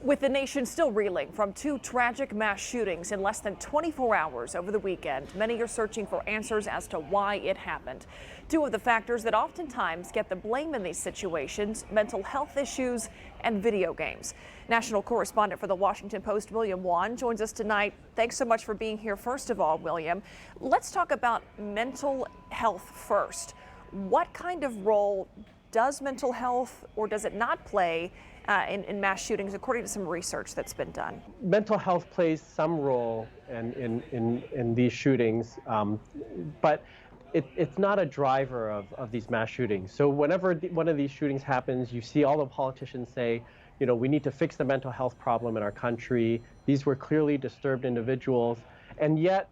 With the nation still reeling from two tragic mass shootings in less than 24 hours over the weekend, many are searching for answers as to why it happened. Two of the factors that oftentimes get the blame in these situations: mental health issues and video games. National correspondent for the Washington Post, William Wan, joins us tonight. Thanks so much for being here. First of all, William, let's talk about mental health first. What kind of role does mental health, or does it not play in mass shootings, according to some research that's been done? Mental health plays some role in these shootings, but it's not a driver of these mass shootings. So whenever one of these shootings happens, you see all the politicians say, you know, we need to fix the mental health problem in our country. These were clearly disturbed individuals. And yet,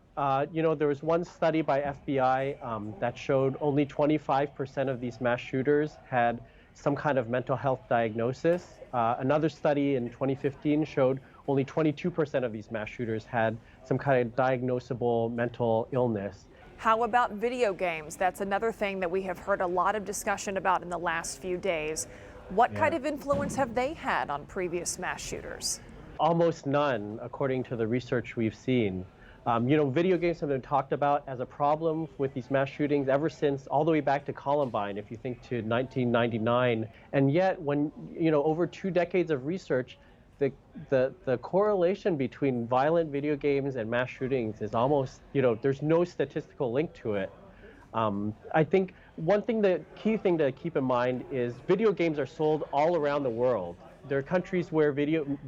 you know, there was one study by FBI that showed only 25% of these mass shooters had some kind of mental health diagnosis. Another study in 2015 showed only 22% of these mass shooters had some kind of diagnosable mental illness. How about video games? That's another thing that we have heard a lot of discussion about in the last few days. What kind of influence have they had on previous mass shooters? Almost none, according to the research we've seen. You know, video games have been talked about as a problem with these mass shootings ever since all the way back to Columbine, if you think to 1999. And yet, when, you know, over 2 decades of research, the correlation between violent video games and mass shootings is almost, you know, there's no statistical link to it. I think the key thing to keep in mind is video games are sold all around the world. There are countries where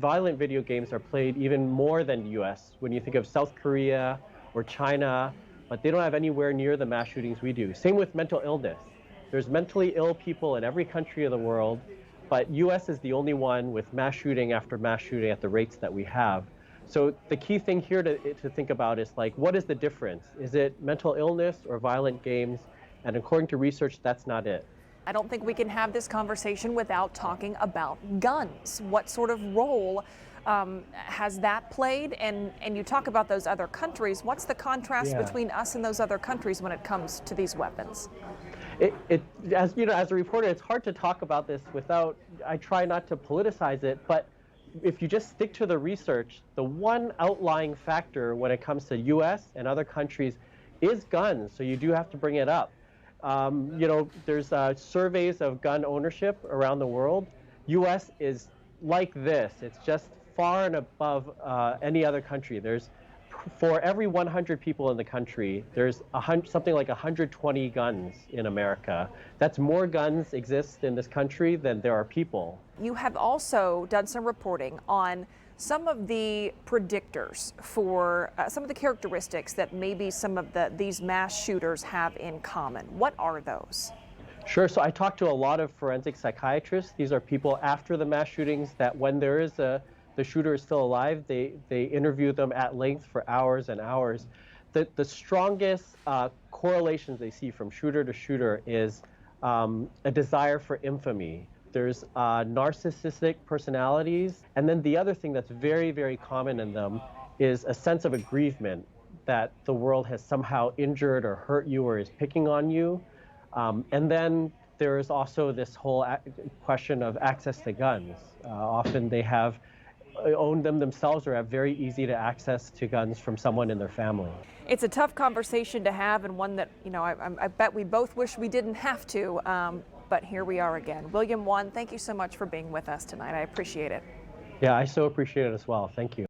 violent video games are played even more than the US. When you think of South Korea or China, but they don't have anywhere near the mass shootings we do. Same with mental illness. There's mentally ill people in every country of the world, but US is the only one with mass shooting after mass shooting at the rates that we have. So the key thing here to think about is, like, what is the difference? Is it mental illness or violent games? And according to research, that's not it. I don't think we can have this conversation without talking about guns. What sort of role has that played? And you talk about those other countries. What's the contrast between us and those other countries when it comes to these weapons? As you know, as a reporter, it's hard to talk about this without, I try not to politicize it, but if you just stick to the research, the one outlying factor when it comes to US and other countries is guns, so you do have to bring it up. You know, there's surveys of gun ownership around the world. US is like this. It's just far and above any other country. For every 100 people in the country, there's something like 120 guns in America. That's more guns exist in this country than there are people. You have also done some reporting on some of the predictors for some of the characteristics that maybe some of these mass shooters have in common. What are those? Sure. So I talked to a lot of forensic psychiatrists. These are people after the mass shootings that when the shooter is still alive, they interview them at length for hours and hours. The strongest correlations they see from shooter to shooter is a desire for infamy. There's narcissistic personalities. And then the other thing that's very, very common in them is a sense of aggrievement that the world has somehow injured or hurt you or is picking on you. And then there is also this whole question of access to guns. Often they own them themselves or have very easy to access to guns from someone in their family. It's a tough conversation to have, and one that, you know, I bet we both wish we didn't have to. But here we are again. William Wan, thank you so much for being with us tonight. I appreciate it. Yeah, I so appreciate it as well. Thank you.